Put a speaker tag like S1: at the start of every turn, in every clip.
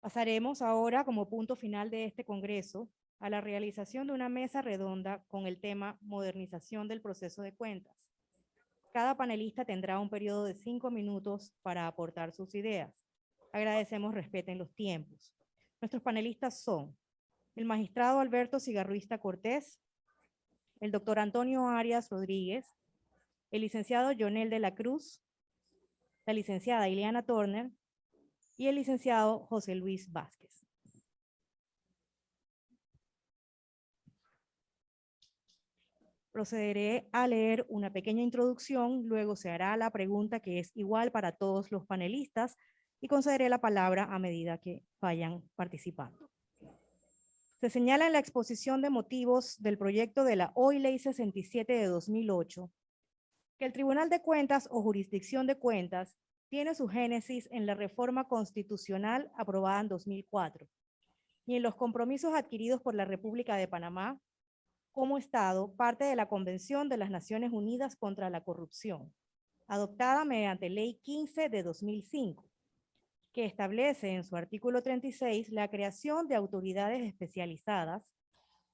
S1: Pasaremos ahora, como punto final de este congreso, a la realización de una mesa redonda con el tema modernización del proceso de cuentas. Cada panelista tendrá un periodo de 5 minutos para aportar sus ideas. Agradecemos respeten los tiempos. Nuestros panelistas son el magistrado Alberto Cigarruista Cortés, el doctor Antonio Arias Rodríguez, el licenciado Jonel de la Cruz, la licenciada Ileana Turner y el licenciado José Luis Vázquez. Procederé a leer una pequeña introducción, luego se hará la pregunta que es igual para todos los panelistas y concederé la palabra a medida que vayan participando. Se señala en la exposición de motivos del proyecto de la hoy Ley 67 de 2008 que el Tribunal de Cuentas o Jurisdicción de Cuentas tiene su génesis en la reforma constitucional aprobada en 2004 y en los compromisos adquiridos por la República de Panamá como Estado, parte de la Convención de las Naciones Unidas contra la Corrupción, adoptada mediante Ley 15 de 2005, que establece en su artículo 36 la creación de autoridades especializadas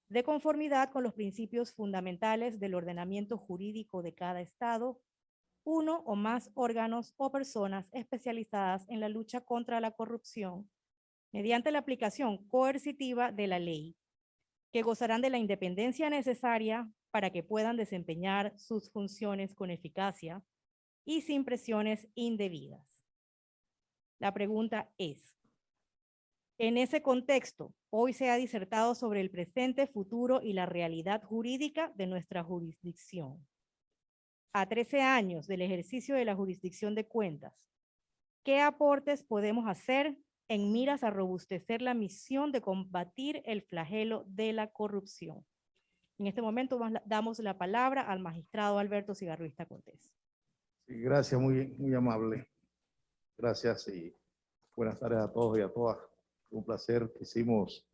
S1: de conformidad con los principios fundamentales del ordenamiento jurídico de cada Estado, uno o más órganos o personas especializadas en la lucha contra la corrupción, mediante la aplicación coercitiva de la ley, que gozarán de la independencia necesaria para que puedan desempeñar sus funciones con eficacia y sin presiones indebidas. La pregunta es, en ese contexto, hoy se ha disertado sobre el presente, futuro y la realidad jurídica de nuestra jurisdicción. A 13 años del ejercicio de la jurisdicción de cuentas, ¿qué aportes podemos hacer en miras a robustecer la misión de combatir el flagelo de la corrupción? En este momento damos la palabra al magistrado Alberto Cigarruista Cortés.
S2: Sí, gracias, muy amable. Gracias y buenas tardes a todos y a todas. Un placer que hicimos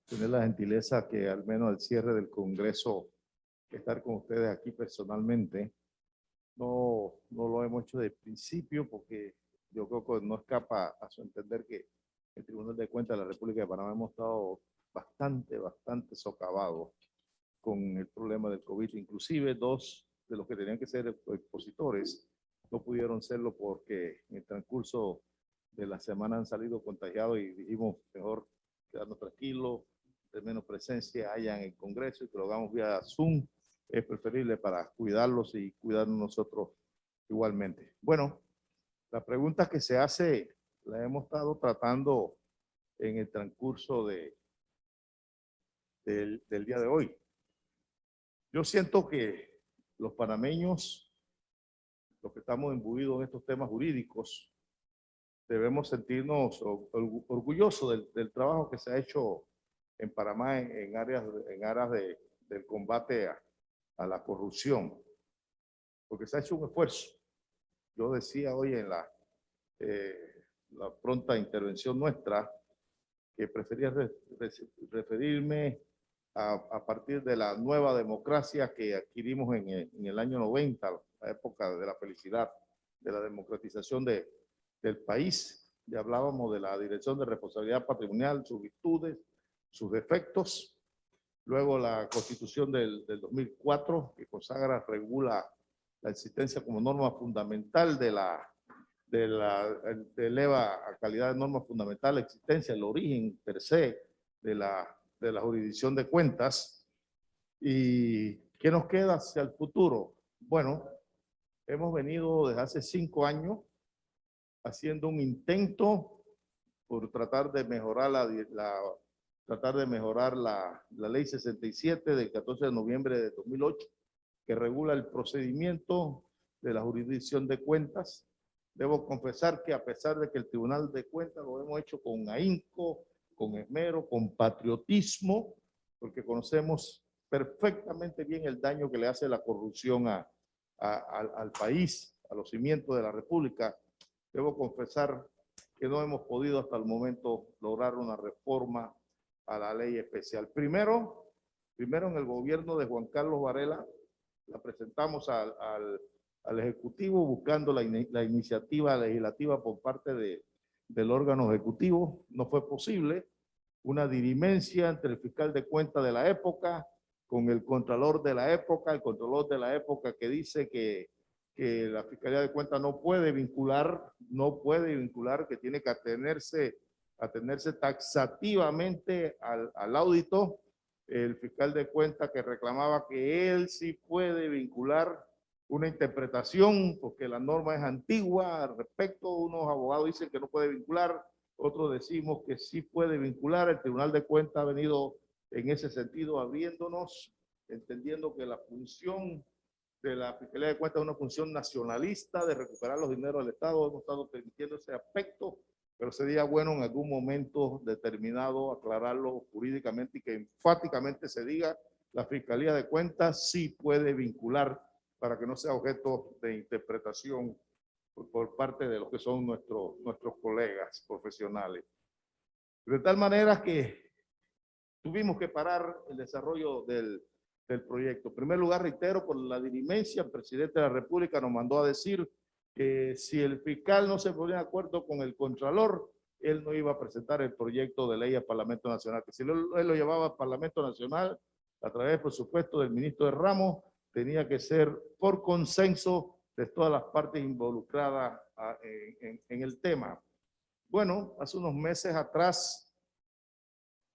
S2: tener la gentileza que al menos al cierre del Congreso estar con ustedes aquí personalmente. No lo hemos hecho de principio porque yo creo que no escapa a su entender que el Tribunal de Cuentas de la República de Panamá hemos estado bastante socavados con el problema del COVID. Inclusive dos de los que tenían que ser expositores no pudieron serlo porque en el transcurso de la semana han salido contagiados y dijimos mejor quedarnos tranquilos, de menos presencia allá en el Congreso y que lo hagamos vía Zoom. Es preferible para cuidarlos y cuidarnos nosotros igualmente. Bueno, la pregunta que se hace la hemos estado tratando en el transcurso del día de hoy. Yo siento que los panameños, los que estamos imbuidos en estos temas jurídicos, debemos sentirnos orgullosos del trabajo que se ha hecho en Panamá en aras del combate a la corrupción, porque se ha hecho un esfuerzo. Yo decía hoy en la pronta intervención nuestra que prefería referirme a partir de la nueva democracia que adquirimos en el año 90, la época de la felicidad, de la democratización del país. Ya hablábamos de la Dirección de Responsabilidad Patrimonial, sus virtudes, sus defectos. Luego la Constitución del 2004, que consagra, regula la existencia como norma fundamental eleva a calidad de norma fundamental la existencia, el origen per se de la jurisdicción de cuentas. ¿Y qué nos queda hacia el futuro? Bueno, hemos venido desde hace 5 años haciendo un intento por tratar de mejorar la ley 67 del 14 de noviembre de 2008, que regula el procedimiento de la jurisdicción de cuentas. Debo confesar que a pesar de que el Tribunal de Cuentas lo hemos hecho con ahínco, con esmero, con patriotismo, porque conocemos perfectamente bien el daño que le hace la corrupción al país, a los cimientos de la República, debo confesar que no hemos podido hasta el momento lograr una reforma a la ley especial. Primero en el gobierno de Juan Carlos Varela, la presentamos al Ejecutivo buscando la iniciativa legislativa por parte del órgano ejecutivo. No fue posible. Una dirimencia entre el fiscal de cuentas de la época con el contralor de la época, el contralor de la época que dice que la Fiscalía de Cuentas no puede vincular, que tiene que atenerse taxativamente al audito. El fiscal de cuentas que reclamaba que él sí puede vincular una interpretación, porque la norma es antigua al respecto. Unos abogados dicen que no puede vincular, otros decimos que sí puede vincular. El Tribunal de Cuentas ha venido en ese sentido abriéndonos, entendiendo que la función de la Fiscalía de Cuentas es una función nacionalista de recuperar los dineros del Estado. Hemos estado permitiendo ese aspecto, pero sería bueno en algún momento determinado aclararlo jurídicamente y que enfáticamente se diga la Fiscalía de Cuentas sí puede vincular, para que no sea objeto de interpretación por parte de los que son nuestros colegas profesionales. De tal manera que tuvimos que parar el desarrollo del proyecto. En primer lugar, reitero, por la dirimencia, el presidente de la República nos mandó a decir que si el fiscal no se ponía de acuerdo con el contralor, él no iba a presentar el proyecto de ley al Parlamento Nacional, que si él lo llevaba al Parlamento Nacional, a través, por supuesto, del ministro de Ramos, tenía que ser por consenso de todas las partes involucradas en el tema. Bueno, hace unos meses atrás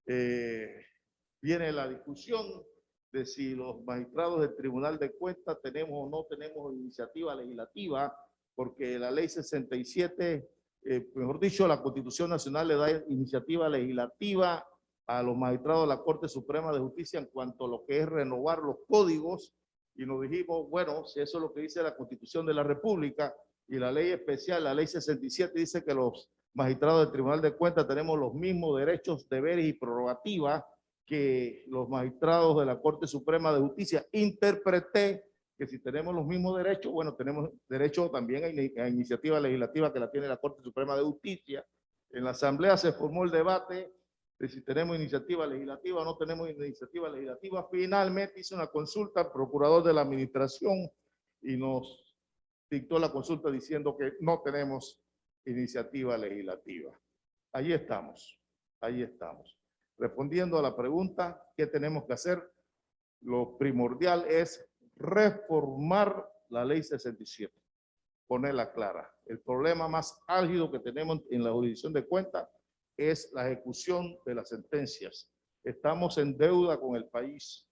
S2: viene la discusión de si los magistrados del Tribunal de Cuentas tenemos o no tenemos iniciativa legislativa, porque la ley 67, mejor dicho, la Constitución Nacional le da iniciativa legislativa a los magistrados de la Corte Suprema de Justicia en cuanto a lo que es renovar los códigos, y nos dijimos, bueno, si eso es lo que dice la Constitución de la República y la ley especial, la ley 67, dice que los magistrados del Tribunal de Cuentas tenemos los mismos derechos, deberes y prerrogativas que los magistrados de la Corte Suprema de Justicia. Interpreté que si tenemos los mismos derechos, bueno, tenemos derecho también a iniciativa legislativa que la tiene la Corte Suprema de Justicia. En la Asamblea se formó el debate de si tenemos iniciativa legislativa o no tenemos iniciativa legislativa. Finalmente hice una consulta al procurador de la administración y nos dictó la consulta diciendo que no tenemos iniciativa legislativa. Ahí estamos, ahí estamos. Respondiendo a la pregunta, ¿qué tenemos que hacer? Lo primordial es reformar la ley 67, ponerla clara. El problema más álgido que tenemos en la jurisdicción de cuentas es la ejecución de las sentencias. Estamos en deuda con el país.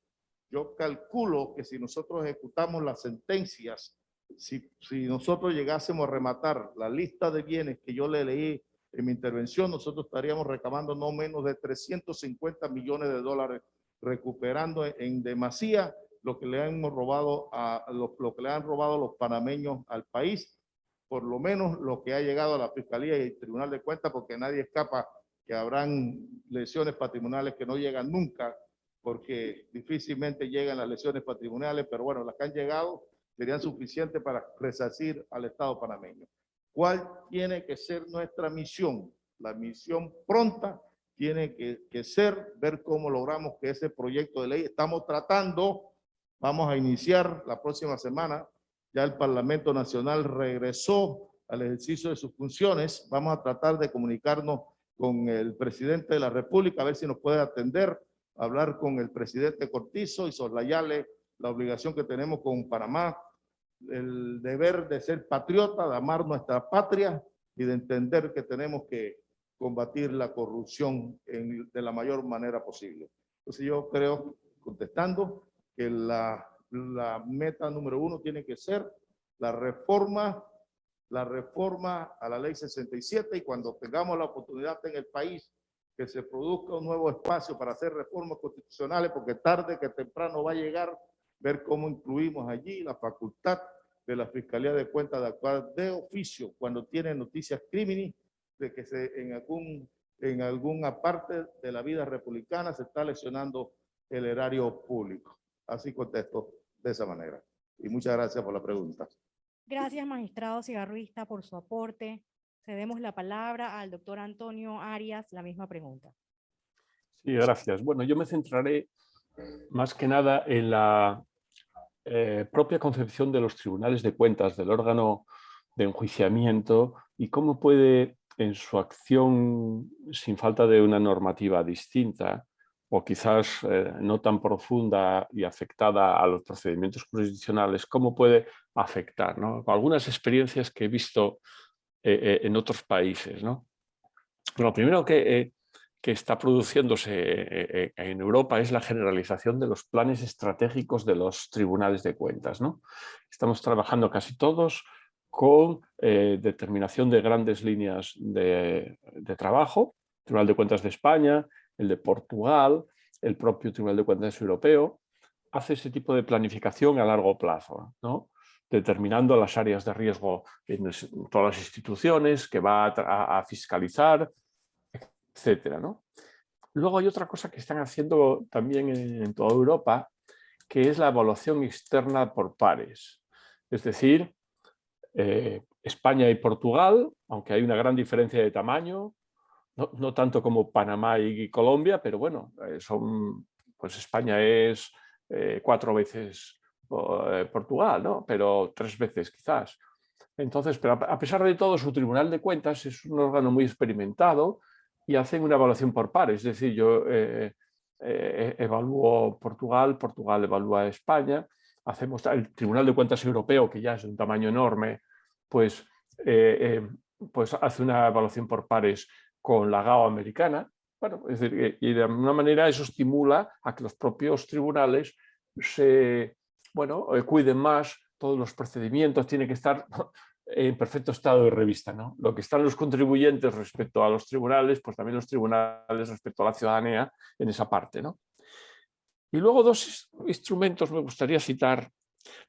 S2: Yo calculo que si nosotros ejecutamos las sentencias, si nosotros llegásemos a rematar la lista de bienes que yo le leí en mi intervención, nosotros estaríamos recabando no menos de 350 millones de dólares, recuperando en demasía lo que le han robado lo que le han robado los panameños al país, por lo menos lo que ha llegado a la Fiscalía y el Tribunal de Cuentas, porque nadie escapa que habrán lesiones patrimoniales que no llegan nunca, porque difícilmente llegan las lesiones patrimoniales, pero bueno, las que han llegado serían suficientes para resarcir al Estado panameño. ¿Cuál tiene que ser nuestra misión? La misión pronta tiene que ser ver cómo logramos que ese proyecto de ley, estamos tratando, vamos a iniciar la próxima semana, ya el Parlamento Nacional regresó al ejercicio de sus funciones, vamos a tratar de comunicarnos con el presidente de la República, a ver si nos puede atender, hablar con el presidente Cortizo y soslayarle la obligación que tenemos con Panamá, el deber de ser patriota, de amar nuestra patria y de entender que tenemos que combatir la corrupción de la mayor manera posible. Entonces yo creo, contestando, que la meta número uno tiene que ser la reforma a la ley 67, y cuando tengamos la oportunidad en el país que se produzca un nuevo espacio para hacer reformas constitucionales, porque tarde que temprano va a llegar, ver cómo incluimos allí la facultad de la Fiscalía de Cuentas de actuar de oficio cuando tiene noticias crímenes de que en alguna parte de la vida republicana se está lesionando el erario público. Así contesto de esa manera. Y muchas gracias por la pregunta.
S1: Gracias, magistrado Cigarruista, por su aporte. Cedemos la palabra al doctor Antonio Arias, la misma pregunta.
S3: Sí, gracias. Bueno, yo me centraré más que nada en la propia concepción de los tribunales de cuentas, del órgano de enjuiciamiento, y cómo puede en su acción, sin falta de una normativa distinta, o quizás no tan profunda y afectada a los procedimientos jurisdiccionales, cómo puede afectar, ¿no? Algunas experiencias que he visto en otros países, ¿no? Lo primero que está produciéndose en Europa es la generalización de los planes estratégicos de los tribunales de cuentas, ¿no? Estamos trabajando casi todos con determinación de grandes líneas de trabajo, Tribunal de Cuentas de España, el de Portugal, el propio Tribunal de Cuentas Europeo, hace ese tipo de planificación a largo plazo, ¿no? Determinando las áreas de riesgo en todas las instituciones que va a fiscalizar, etcétera, ¿no? Luego hay otra cosa que están haciendo también en toda Europa, que es la evaluación externa por pares. Es decir, España y Portugal, aunque hay una gran diferencia de tamaño, no tanto como Panamá y Colombia, pero bueno, pues España es 4 veces Portugal, ¿no? Pero 3 veces quizás. Entonces, pero a pesar de todo, su Tribunal de Cuentas es un órgano muy experimentado y hacen una evaluación por pares. Es decir, yo evalúo Portugal, Portugal evalúa España, hacemos el Tribunal de Cuentas Europeo, que ya es de un tamaño enorme, pues hace una evaluación por pares con la GAO americana. Bueno, es decir, y de alguna manera eso estimula a que los propios tribunales cuiden más todos los procedimientos, tiene que estar en perfecto estado de revista, ¿no? Lo que están los contribuyentes respecto a los tribunales, pues también los tribunales respecto a la ciudadanía en esa parte, ¿no? Y luego 2 instrumentos me gustaría citar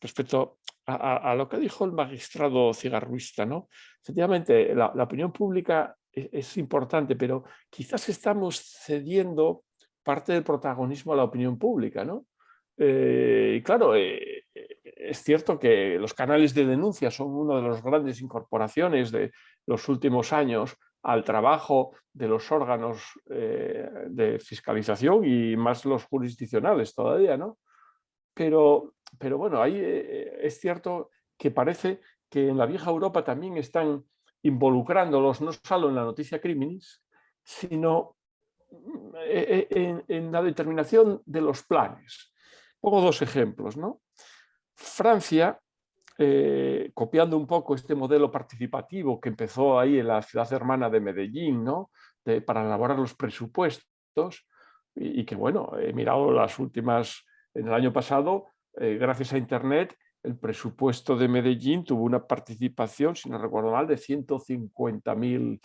S3: respecto a lo que dijo el magistrado cigarruista, ¿no? Efectivamente, la opinión pública es importante, pero quizás estamos cediendo parte del protagonismo a la opinión pública, ¿no? Y claro, es cierto que los canales de denuncia son una de las grandes incorporaciones de los últimos años al trabajo de los órganos de fiscalización y más los jurisdiccionales todavía, ¿no? Pero bueno, ahí es cierto que parece que en la vieja Europa también están involucrándolos no solo en la noticia criminis, sino en la determinación de los planes. Pongo 2 ejemplos, ¿no? Francia, copiando un poco este modelo participativo que empezó ahí en la ciudad hermana de Medellín, ¿no? Para elaborar los presupuestos, y que bueno, he mirado las últimas, en el año pasado, gracias a Internet, el presupuesto de Medellín tuvo una participación, si no recuerdo mal, de 150.000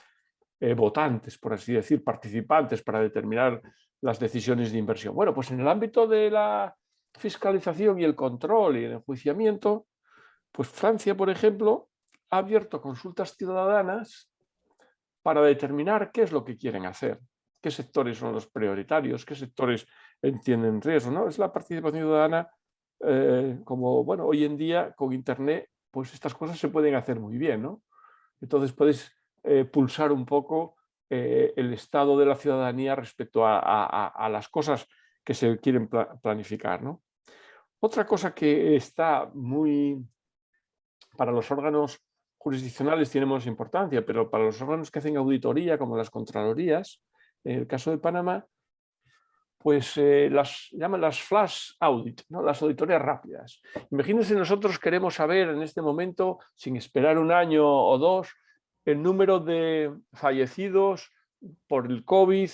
S3: votantes, por así decir, participantes para determinar las decisiones de inversión. Bueno, pues en el ámbito de la fiscalización y el control y el enjuiciamiento, pues Francia, por ejemplo, ha abierto consultas ciudadanas para determinar qué es lo que quieren hacer, qué sectores son los prioritarios, qué sectores entienden riesgo, ¿no? Es la participación ciudadana, como, bueno, hoy en día con Internet, pues estas cosas se pueden hacer muy bien, ¿no? Entonces puedes pulsar un poco el estado de la ciudadanía respecto a las cosas que se quieren planificar, ¿no? Otra cosa que está muy, para los órganos jurisdiccionales tiene más importancia, pero para los órganos que hacen auditoría, como las contralorías, en el caso de Panamá, pues las llaman las flash audit, ¿no? Las auditorías rápidas. Imagínense, nosotros queremos saber en este momento, sin esperar 1 año o 2, el número de fallecidos por el COVID,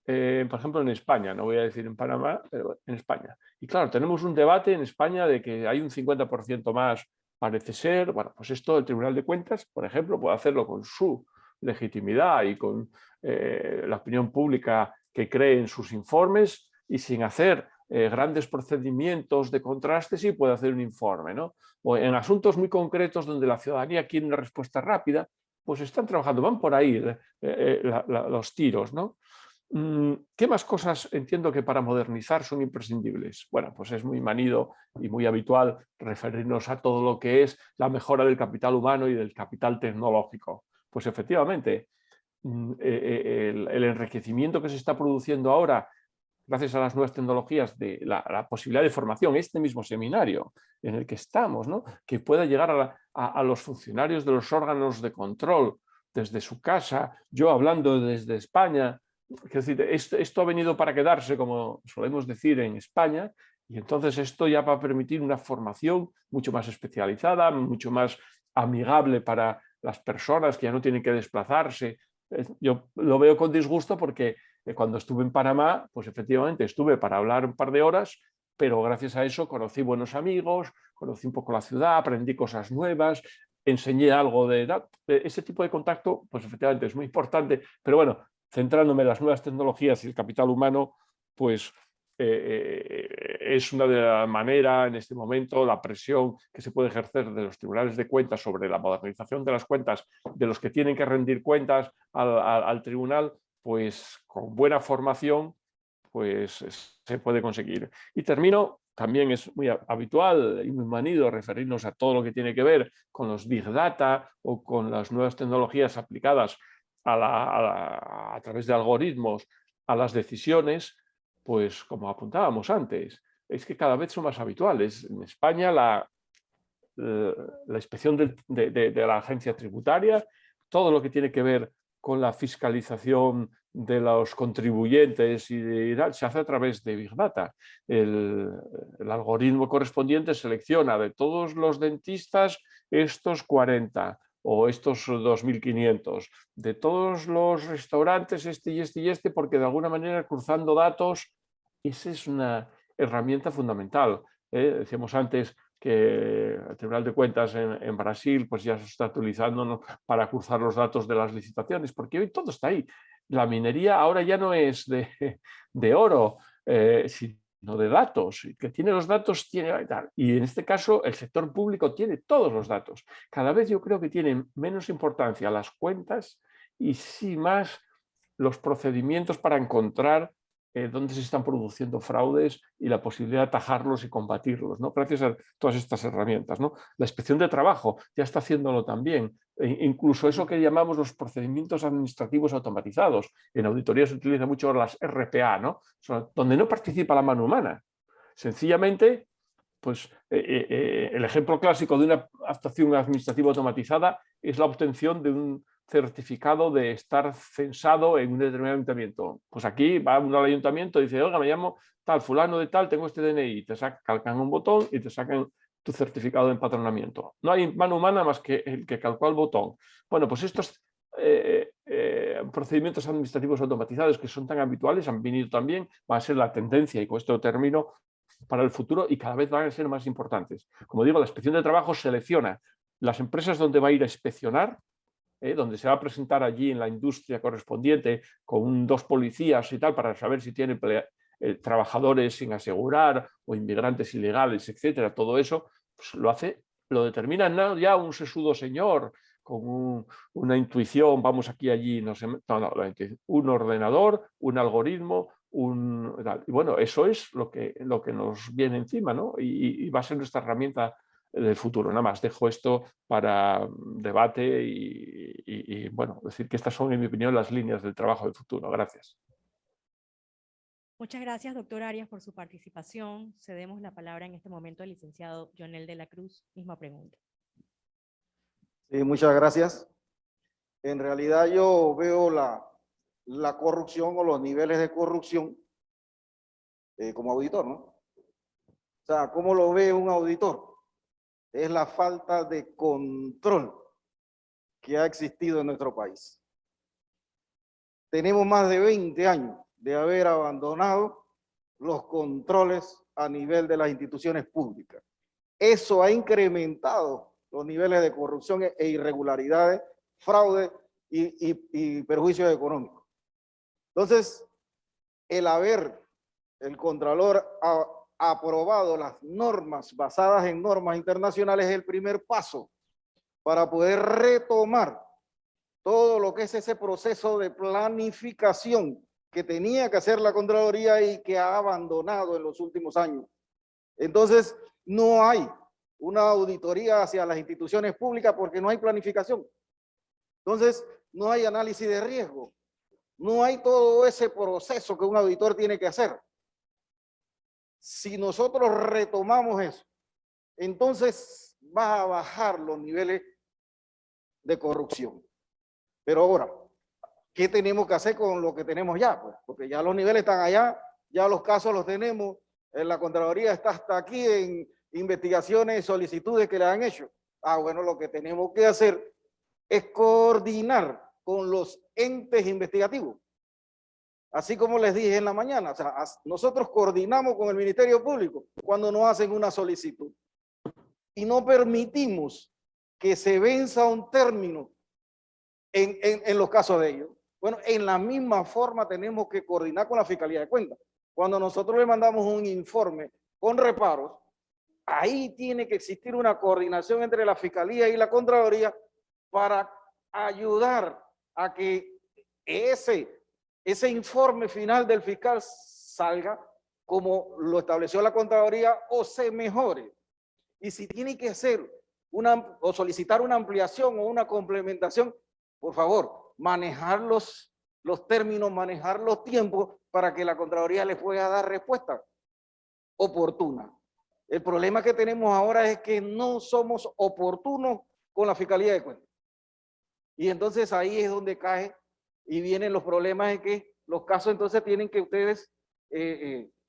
S3: por ejemplo, en España, no voy a decir en Panamá, pero en España. Y claro, tenemos un debate en España de que hay un 50% más, parece ser. Bueno, pues esto el Tribunal de Cuentas, por ejemplo, puede hacerlo con su legitimidad y con la opinión pública que cree en sus informes, y sin hacer grandes procedimientos de contraste, sí puede hacer un informe, ¿no? O en asuntos muy concretos donde la ciudadanía quiere una respuesta rápida, pues están trabajando, van por ahí los tiros, ¿no? ¿Qué más cosas entiendo que para modernizar son imprescindibles? Bueno, pues es muy manido y muy habitual referirnos a todo lo que es la mejora del capital humano y del capital tecnológico. Pues efectivamente, el enriquecimiento que se está produciendo ahora gracias a las nuevas tecnologías, de la posibilidad de formación, este mismo seminario en el que estamos, ¿no? Que pueda llegar a los funcionarios de los órganos de control desde su casa, yo hablando desde España. Es decir, esto ha venido para quedarse, como solemos decir en España, y entonces esto ya va a permitir una formación mucho más especializada, mucho más amigable para las personas que ya no tienen que desplazarse. Yo lo veo con disgusto porque cuando estuve en Panamá, pues efectivamente estuve para hablar un par de horas, pero gracias a eso conocí buenos amigos, conocí un poco la ciudad, aprendí cosas nuevas, enseñé algo de ese tipo de contacto, pues efectivamente es muy importante, pero bueno, centrándome en las nuevas tecnologías y el capital humano, pues es una de las maneras en este momento, la presión que se puede ejercer de los tribunales de cuentas sobre la modernización de las cuentas de los que tienen que rendir cuentas al tribunal, pues con buena formación pues se puede conseguir. Y termino, también es muy habitual y muy manido referirnos a todo lo que tiene que ver con los big data o con las nuevas tecnologías aplicadas a través de algoritmos a las decisiones, pues como apuntábamos antes, es que cada vez son más habituales. En España la inspección de la agencia tributaria, todo lo que tiene que ver con la fiscalización de los contribuyentes y tal, se hace a través de Big Data. El algoritmo correspondiente selecciona de todos los dentistas estos 40 o estos 2.500, de todos los restaurantes este y este y este, porque de alguna manera cruzando datos, esa es una herramienta fundamental. Decíamos antes que el Tribunal de Cuentas en Brasil pues ya se está utilizando, ¿no?, para cruzar los datos de las licitaciones, porque hoy todo está ahí. La minería ahora ya no es de oro, sino de datos. El que tiene los datos tiene... Y en este caso el sector público tiene todos los datos. Cada vez yo creo que tienen menos importancia las cuentas y sí más los procedimientos para encontrar dónde se están produciendo fraudes y la posibilidad de atajarlos y combatirlos, ¿no?, gracias a todas estas herramientas, ¿no? La inspección de trabajo ya está haciéndolo también. Incluso eso que llamamos los procedimientos administrativos automatizados. En auditoría se utiliza mucho las RPA, ¿no?, donde no participa la mano humana. Sencillamente, pues el ejemplo clásico de una actuación administrativa automatizada es la obtención de un certificado de estar censado en un determinado ayuntamiento. Pues aquí va uno al ayuntamiento y dice, oiga, me llamo tal, fulano de tal, tengo este DNI, te calcan un botón y te sacan tu certificado de empadronamiento. No hay mano humana más que el que calcó el botón. Bueno, pues estos procedimientos administrativos automatizados que son tan habituales han venido también, va a ser la tendencia, y con esto termino, para el futuro, y cada vez van a ser más importantes. Como digo, la inspección de trabajo selecciona las empresas donde va a ir a inspeccionar, donde se va a presentar allí en la industria correspondiente con 2 policías y tal, para saber si tiene trabajadores sin asegurar o inmigrantes ilegales, etcétera. Todo eso pues lo determina no ya un sesudo señor con una intuición, vamos aquí, allí, no, un ordenador, un algoritmo, y bueno, eso es lo que nos viene encima, ¿no? Y va a ser nuestra herramienta del futuro. Nada más, dejo esto para debate y bueno, decir que estas son, en mi opinión, las líneas del trabajo del futuro. Gracias.
S1: Muchas gracias, doctor Arias, por su participación. Cedemos la palabra en este momento al licenciado Jonel de la Cruz. Misma pregunta.
S4: Sí, muchas gracias. En realidad yo veo la corrupción o los niveles de corrupción como auditor, ¿no? O sea, ¿cómo lo ve un auditor? Es la falta de control que ha existido en nuestro país. Tenemos más de 20 años de haber abandonado los controles a nivel de las instituciones públicas. Eso ha incrementado los niveles de corrupción e irregularidades, fraude y perjuicios económicos. Entonces, el Contralor ha aprobado las normas basadas en normas internacionales es el primer paso para poder retomar todo lo que es ese proceso de planificación que tenía que hacer la Contraloría y que ha abandonado en los últimos años. Entonces, no hay una auditoría hacia las instituciones públicas porque no hay planificación. Entonces, no hay análisis de riesgo. No hay todo ese proceso que un auditor tiene que hacer. Si nosotros retomamos eso, entonces va a bajar los niveles de corrupción. Pero ahora, ¿qué tenemos que hacer con lo que tenemos ya? Pues, porque ya los niveles están allá, ya los casos los tenemos, la Contraloría está hasta aquí en investigaciones, solicitudes que le han hecho. Ah, bueno, lo que tenemos que hacer es coordinar con los entes investigativos. Así como les dije en la mañana, o sea, nosotros coordinamos con el Ministerio Público cuando nos hacen una solicitud y no permitimos que se venza un término en los casos de ellos. Bueno, en la misma forma tenemos que coordinar con la Fiscalía de Cuentas. Cuando nosotros le mandamos un informe con reparos, ahí tiene que existir una coordinación entre la Fiscalía y la Contraloría para ayudar a que ese informe final del fiscal salga como lo estableció la Contraloría o se mejore. Y si tiene que hacer o solicitar una ampliación o una complementación, por favor, manejar los términos, manejar los tiempos para que la Contraloría les pueda dar respuesta oportuna. El problema que tenemos ahora es que no somos oportunos con la Fiscalía de Cuentas. Y entonces ahí es donde cae y vienen los problemas de que los casos entonces tienen que ustedes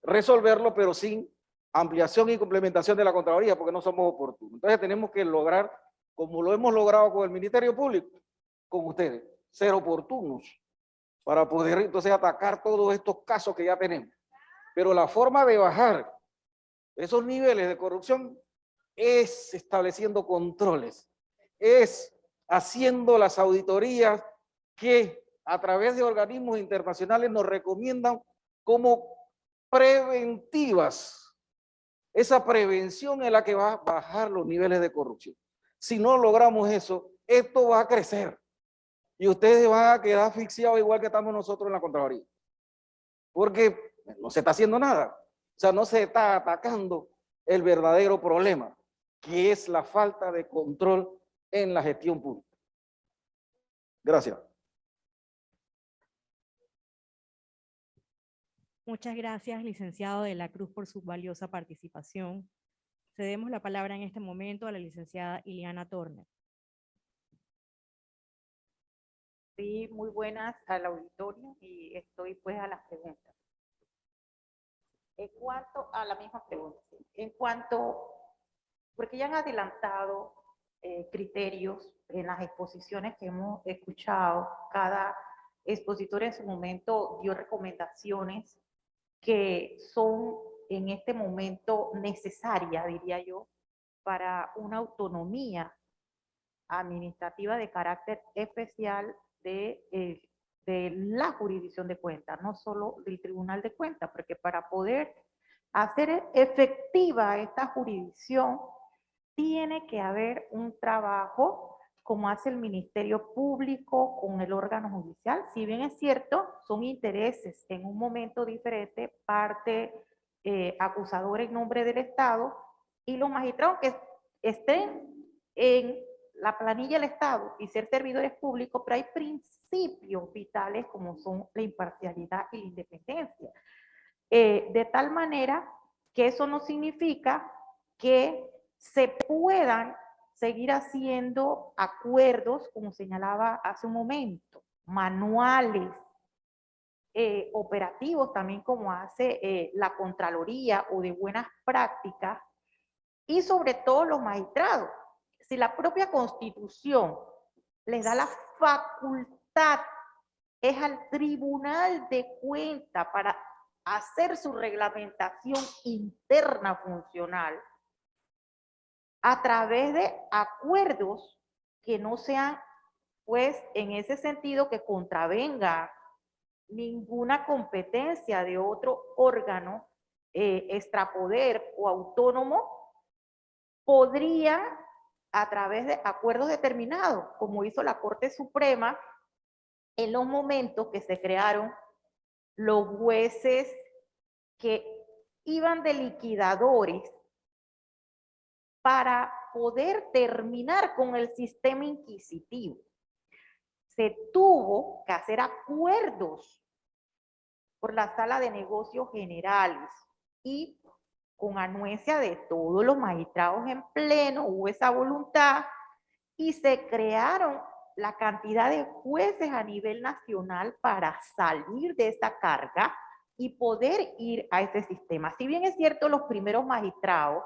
S4: resolverlo, pero sin ampliación y complementación de la Contraloría, porque no somos oportunos. Entonces tenemos que lograr, como lo hemos logrado con el Ministerio Público, con ustedes, ser oportunos para poder entonces atacar todos estos casos que ya tenemos. Pero la forma de bajar esos niveles de corrupción es estableciendo controles, es haciendo las auditorías que a través de organismos internacionales nos recomiendan como preventivas. Esa prevención es la que va a bajar los niveles de corrupción. Si no logramos eso, esto va a crecer y ustedes van a quedar asfixiados igual que estamos nosotros en la Contraloría. Porque no se está haciendo nada. O sea, no se está atacando el verdadero problema, que es la falta de control en la gestión pública. Gracias.
S1: Muchas gracias, licenciado de la Cruz, por su valiosa participación. Cedemos la palabra en este momento a la licenciada Iliana Turner.
S5: Sí, muy buenas al auditorio y estoy pues a las preguntas. En cuanto a la misma pregunta, porque ya han adelantado criterios en las exposiciones que hemos escuchado, cada expositor en su momento dio recomendaciones que son en este momento necesarias, diría yo, para una autonomía administrativa de carácter especial de la jurisdicción de cuentas, no solo del Tribunal de Cuentas, porque para poder hacer efectiva esta jurisdicción tiene que haber un trabajo como hace el Ministerio Público con el órgano judicial. Si bien es cierto, son intereses en un momento diferente, parte acusadora en nombre del Estado y los magistrados que estén en la planilla del Estado y ser servidores públicos, pero hay principios vitales como son la imparcialidad y la independencia. De tal manera que eso no significa que se puedan seguir haciendo acuerdos, como señalaba hace un momento, manuales, operativos también como hace la Contraloría o de buenas prácticas, y sobre todo los magistrados. Si la propia Constitución les da la facultad, es al Tribunal de Cuentas para hacer su reglamentación interna funcional a través de acuerdos que no sean, pues, en ese sentido, que contravenga ninguna competencia de otro órgano extrapoder o autónomo, podría, a través de acuerdos determinados, como hizo la Corte Suprema en los momentos que se crearon los jueces que iban de liquidadores para poder terminar con el sistema inquisitivo. Se tuvo que hacer acuerdos por la Sala de Negocios Generales y con anuencia de todos los magistrados en pleno hubo esa voluntad y se crearon la cantidad de jueces a nivel nacional para salir de esta carga y poder ir a ese sistema. Si bien es cierto, los primeros magistrados,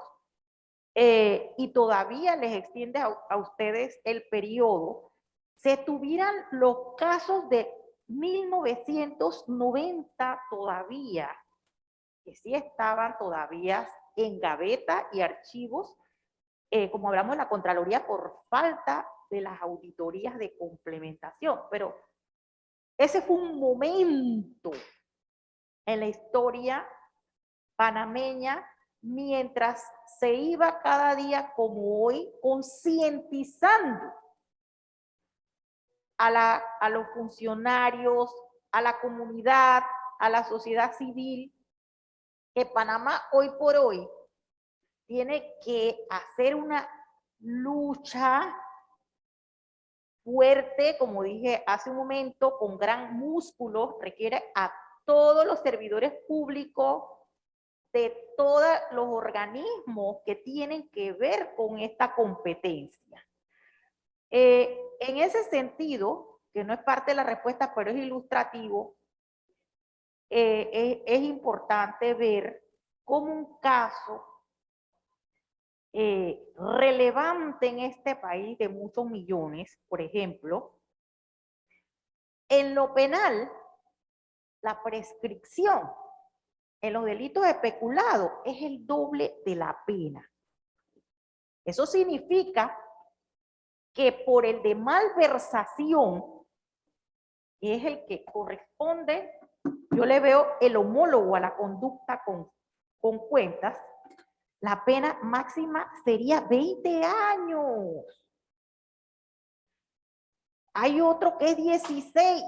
S5: y todavía les extiende a ustedes el periodo, se tuvieran los casos de 1990 todavía, que sí estaban todavía en gaveta y archivos, como hablamos de la Contraloría, por falta de las auditorías de complementación. Pero ese fue un momento en la historia panameña, mientras se iba cada día, como hoy, concientizando a los funcionarios, a la comunidad, a la sociedad civil, que Panamá hoy por hoy tiene que hacer una lucha fuerte, como dije hace un momento, con gran músculo, requiere a todos los servidores públicos de todos los organismos que tienen que ver con esta competencia. En ese sentido, que no es parte de la respuesta, pero es ilustrativo, es importante ver cómo un caso relevante en este país de muchos millones, por ejemplo, en lo penal, la prescripción en los delitos de peculado es el doble de la pena. Eso significa que por el de malversación, que es el que corresponde, yo le veo el homólogo a la conducta con cuentas, la pena máxima sería 20 años. Hay otro que es 16,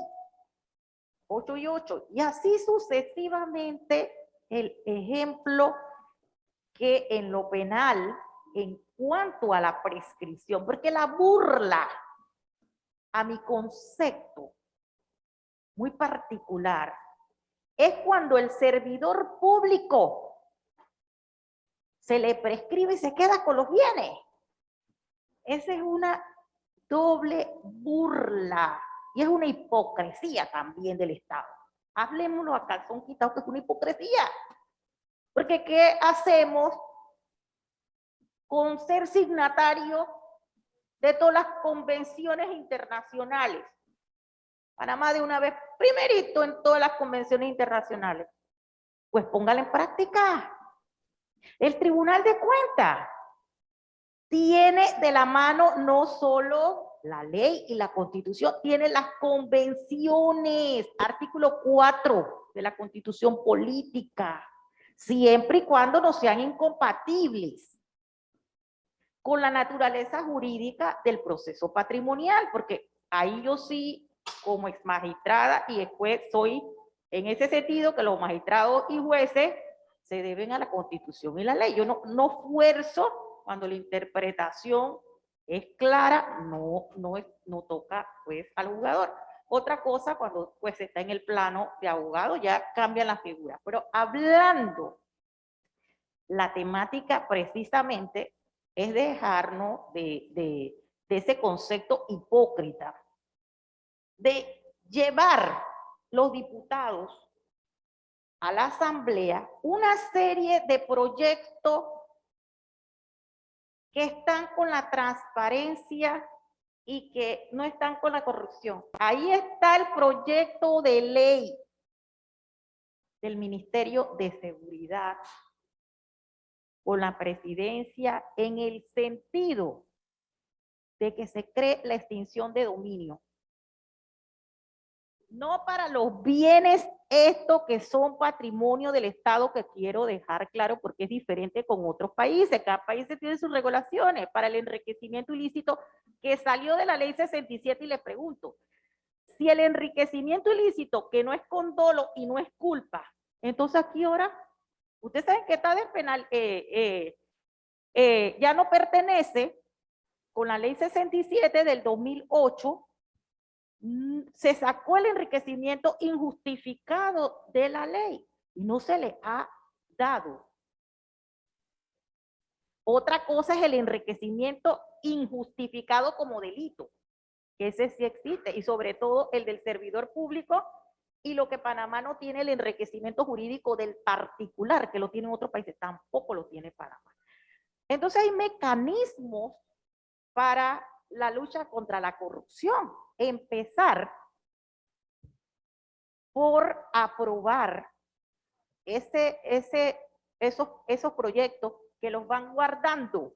S5: 8 y 8, y así sucesivamente. El ejemplo que en lo penal, en cuanto a la prescripción, porque la burla a mi concepto muy particular es cuando el servidor público se le prescribe y se queda con los bienes. Esa es una doble burla y es una hipocresía también del Estado. Hablemoslo a calzón quitado, que es una hipocresía. Porque ¿qué hacemos con ser signatario de todas las convenciones internacionales? Panamá de una vez, primerito en todas las convenciones internacionales. Pues póngala en práctica. El Tribunal de Cuentas tiene de la mano no solo la ley y la Constitución, tiene las convenciones, artículo 4 de la Constitución Política, siempre y cuando no sean incompatibles con la naturaleza jurídica del proceso patrimonial, porque ahí yo sí, como ex magistrada y juez, soy en ese sentido que los magistrados y jueces se deben a la Constitución y la ley. Yo no fuerzo cuando la interpretación es clara, no toca pues al jugador. Otra cosa, cuando pues está en el plano de abogado, ya cambian las figuras. Pero hablando, la temática precisamente es dejarnos de ese concepto hipócrita, de llevar los diputados a la asamblea una serie de proyectos que están con la transparencia y que no están con la corrupción. Ahí está el proyecto de ley del Ministerio de Seguridad con la presidencia en el sentido de que se cree la extinción de dominio. No para los bienes estos que son patrimonio del Estado, que quiero dejar claro porque es diferente con otros países. Cada país tiene sus regulaciones para el enriquecimiento ilícito que salió de la ley 67 y le pregunto, si el enriquecimiento ilícito que no es con dolo y no es culpa, entonces aquí ahora, ustedes saben que está despenal, ya no pertenece con la ley 67 del 2008, se sacó el enriquecimiento injustificado de la ley y no se le ha dado. Otra cosa es el enriquecimiento injustificado como delito. que ese sí existe, y sobre todo el del servidor público, y lo que Panamá no tiene, el enriquecimiento jurídico del particular, que lo tienen otros países, tampoco lo tiene Panamá. Entonces hay mecanismos para la lucha contra la corrupción. Empezar por aprobar esos proyectos que los van guardando.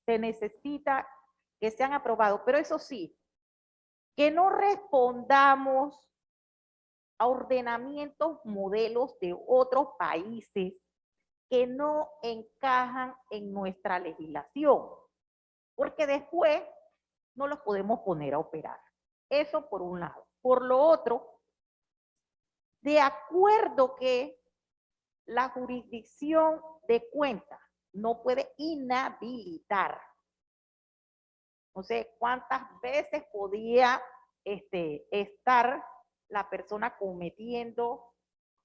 S5: Se necesita que sean aprobados, pero eso sí, que no respondamos a ordenamientos, modelos de otros países que no encajan en nuestra legislación, porque después no los podemos poner a operar. Eso por un lado. Por lo otro, de acuerdo que la jurisdicción de cuenta no puede inhabilitar. No sé cuántas veces podía estar la persona cometiendo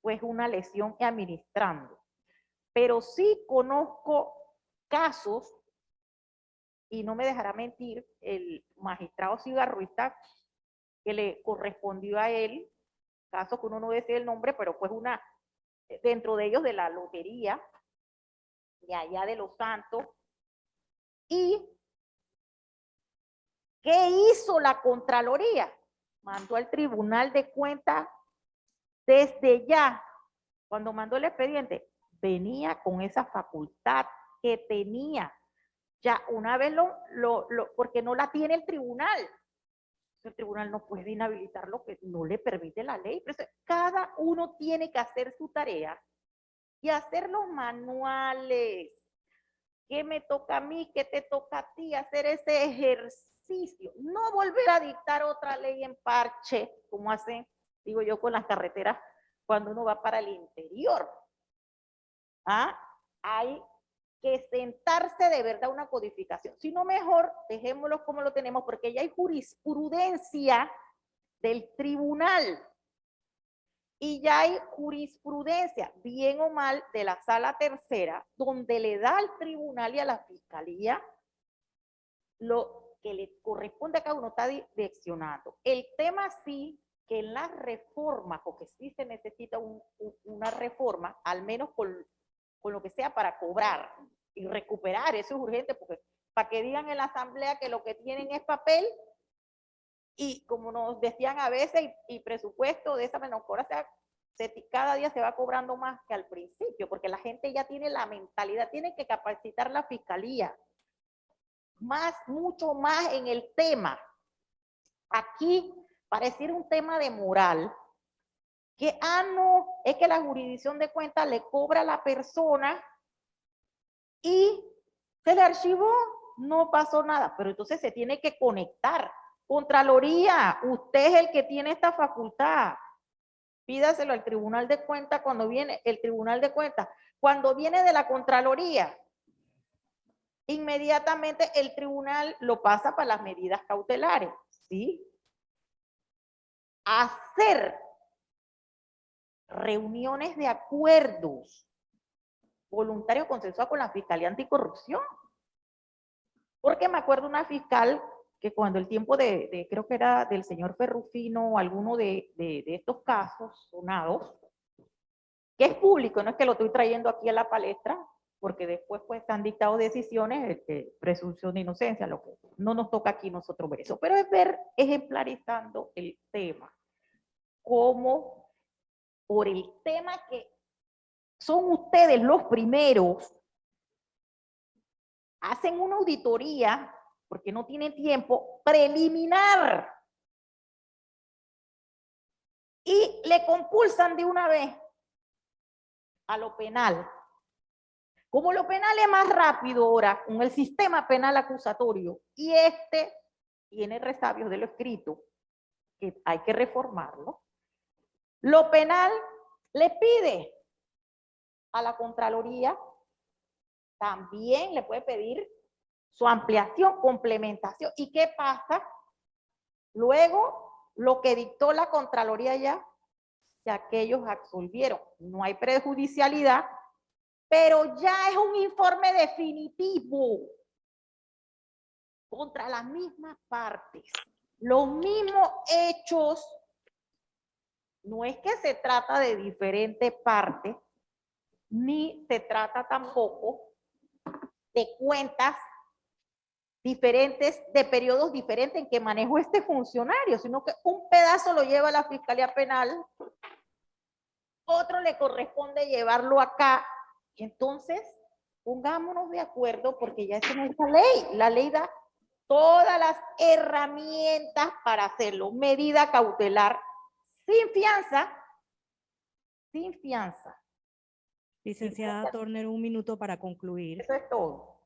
S5: pues una lesión y administrando. Pero sí conozco casos, y no me dejará mentir el magistrado Cigarruista, que le correspondió a él, caso que uno no desea el nombre, pero pues dentro de ellos de la lotería, de allá de Los Santos. ¿Y qué hizo la Contraloría? Mandó al Tribunal de Cuentas desde ya, cuando mandó el expediente, venía con esa facultad que tenía. Ya una vez porque no la tiene el tribunal. El tribunal no puede inhabilitar lo que no le permite la ley. Pero cada uno tiene que hacer su tarea y hacer los manuales. ¿Qué me toca a mí? ¿Qué te toca a ti? Hacer ese ejercicio. No volver a dictar otra ley en parche, como hacen, digo yo, con las carreteras cuando uno va para el interior. Hay que sentarse de verdad una codificación. Si no, mejor dejémoslo como lo tenemos, porque ya hay jurisprudencia del tribunal y ya hay jurisprudencia, bien o mal, de la sala tercera, donde le da al tribunal y a la fiscalía lo que le corresponde a cada uno, está direccionando. El tema sí que en las reformas, porque sí se necesita una reforma, al menos con lo que sea para cobrar y recuperar, eso es urgente, porque para que digan en la asamblea que lo que tienen es papel y como nos decían a veces, y presupuesto de esa menocora, cada día se va cobrando más que al principio, porque la gente ya tiene la mentalidad, tiene que capacitar la fiscalía, mucho más en el tema. Aquí pareciera un tema de moral, que no, es que la jurisdicción de cuentas le cobra a la persona y se le archivó, no pasó nada, pero entonces se tiene que conectar. Contraloría, usted es el que tiene esta facultad. Pídaselo al Tribunal de Cuentas cuando viene, el Tribunal de Cuentas, cuando viene de la Contraloría, inmediatamente el tribunal lo pasa para las medidas cautelares, ¿sí? Hacer reuniones de acuerdos voluntarios consensuados con la Fiscalía Anticorrupción. Porque me acuerdo una fiscal que cuando el tiempo creo que era del señor Ferrufino o alguno de estos casos sonados, que es público, no es que lo estoy trayendo aquí a la palestra, porque después pues han dictado decisiones, presunción de inocencia, lo que no nos toca aquí nosotros ver eso, pero es ver ejemplarizando el tema, como por el tema que son ustedes los primeros, hacen una auditoría, porque no tienen tiempo, preliminar, y le compulsan de una vez a lo penal. Como lo penal es más rápido ahora, con el sistema penal acusatorio, y tiene resabios de lo escrito, que hay que reformarlo, lo penal le pide a la Contraloría, también le puede pedir su ampliación, complementación. ¿Y qué pasa? Luego, lo que dictó la Contraloría ya, que aquellos absolvieron. No hay prejudicialidad, pero ya es un informe definitivo. contra las mismas partes, los mismos hechos. No es que se trata de diferentes partes, ni se trata tampoco de cuentas diferentes, de periodos diferentes en que manejó este funcionario, sino que un pedazo lo lleva a la Fiscalía Penal, otro le corresponde llevarlo acá. Entonces, pongámonos de acuerdo porque ya eso no es la ley. La ley da todas las herramientas para hacerlo. Medida cautelar sin fianza, sin fianza.
S1: Licenciada Turner, un minuto para concluir.
S5: Eso es todo.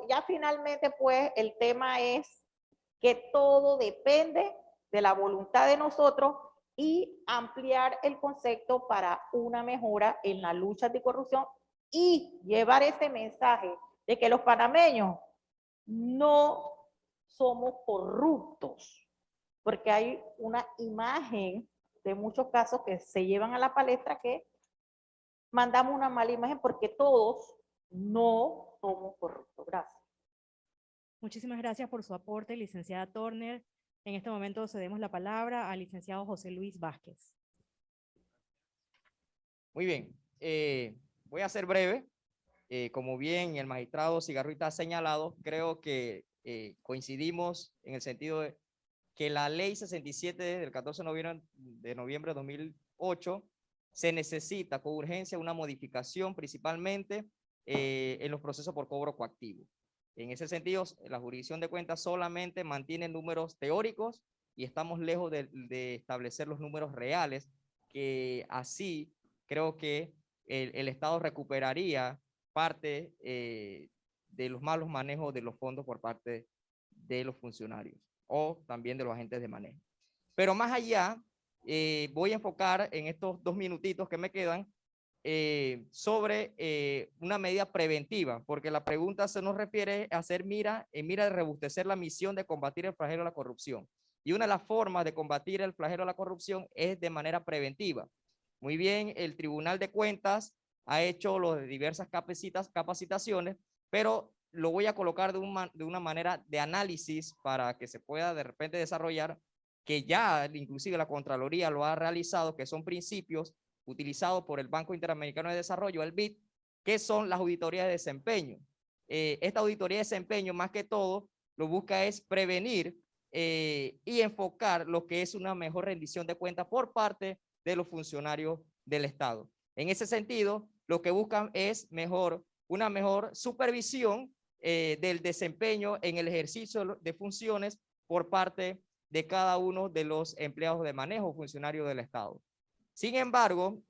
S5: Ya finalmente, pues, el tema es que todo depende de la voluntad de nosotros y ampliar el concepto para una mejora en la lucha anticorrupción y llevar ese mensaje de que los panameños no somos corruptos, porque hay una imagen de muchos casos que se llevan a la palestra que mandamos una mala imagen porque todos no somos corruptos. Gracias.
S1: Muchísimas gracias por su aporte, licenciada Turner. En este momento cedemos la palabra al licenciado José Luis Vázquez.
S6: Muy bien, voy a ser breve. Como bien el magistrado Cigarruita ha señalado, creo que coincidimos en el sentido de que la ley 67 del 14 de noviembre de 2008 se necesita con urgencia una modificación principalmente en los procesos por cobro coactivo. En ese sentido, la jurisdicción de cuentas solamente mantiene números teóricos y estamos lejos de establecer los números reales, que así creo que el Estado recuperaría parte de los malos manejos de los fondos por parte de los funcionarios o también de los agentes de manejo. Pero más allá, voy a enfocar en estos 2 minutitos que me quedan sobre una medida preventiva, porque la pregunta se nos refiere a hacer mira de robustecer la misión de combatir el flagelo de la corrupción. Y una de las formas de combatir el flagelo de la corrupción es de manera preventiva. Muy bien, el Tribunal de Cuentas ha hecho los de diversas capacitaciones, pero lo voy a colocar de una manera de análisis para que se pueda de repente desarrollar, que ya inclusive la Contraloría lo ha realizado, que son principios utilizados por el Banco Interamericano de Desarrollo, el BID, que son las auditorías de desempeño. Esta auditoría de desempeño, más que todo, lo busca es prevenir y enfocar lo que es una mejor rendición de cuentas por parte de los funcionarios del Estado. En ese sentido, lo que buscan es una mejor supervisión del desempeño en el ejercicio de funciones por parte de cada uno de los empleados de manejo funcionarios del Estado. Sin embargo,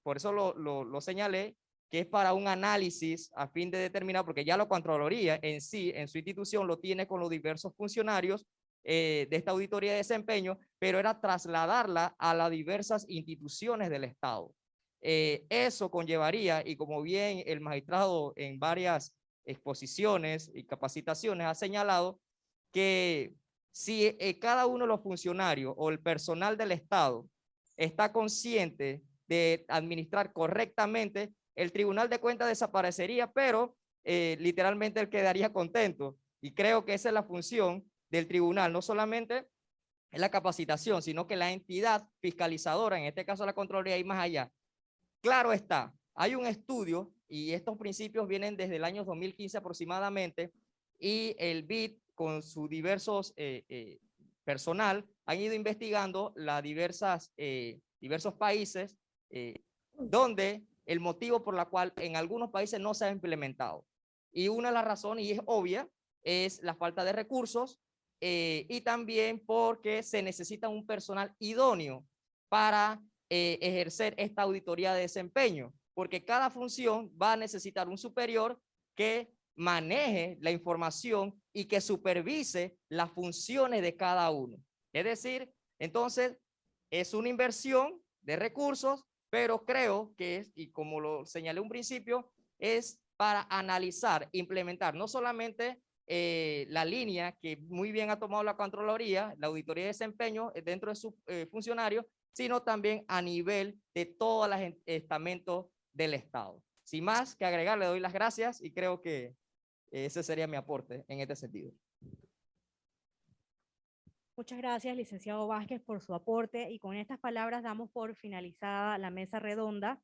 S6: por eso lo señalé, que es para un análisis a fin de determinar, porque ya la Contraloría en sí, en su institución, lo tiene con los diversos funcionarios de esta auditoría de desempeño, pero era trasladarla a las diversas instituciones del Estado. Eso conllevaría, y como bien el magistrado en varias exposiciones y capacitaciones ha señalado, que si cada uno de los funcionarios o el personal del Estado está consciente de administrar correctamente, el Tribunal de Cuentas desaparecería, pero literalmente él quedaría contento. Y creo que esa es la función del tribunal, no solamente en la capacitación, sino que la entidad fiscalizadora, en este caso la Contraloría, y más allá. Claro está, hay un estudio, y estos principios vienen desde el año 2015 aproximadamente, y el BID con su diversos personal han ido investigando las diversos países donde el motivo por la cual en algunos países no se ha implementado. Y una de las razones, y es obvia, es la falta de recursos y también porque se necesita un personal idóneo para ejercer esta auditoría de desempeño, porque cada función va a necesitar un superior que maneje la información y que supervise las funciones de cada uno. Es decir, entonces es una inversión de recursos, pero creo que es, y como lo señalé un principio, es para analizar, implementar no solamente la línea que muy bien ha tomado la Contraloría, la auditoría de desempeño dentro de sus funcionarios, sino también a nivel de todos los estamentos del Estado. Sin más que agregar, le doy las gracias y creo que Ese sería mi aporte en este sentido.
S1: Muchas gracias, licenciado Vázquez, por su aporte, y con estas palabras damos por finalizada la mesa redonda.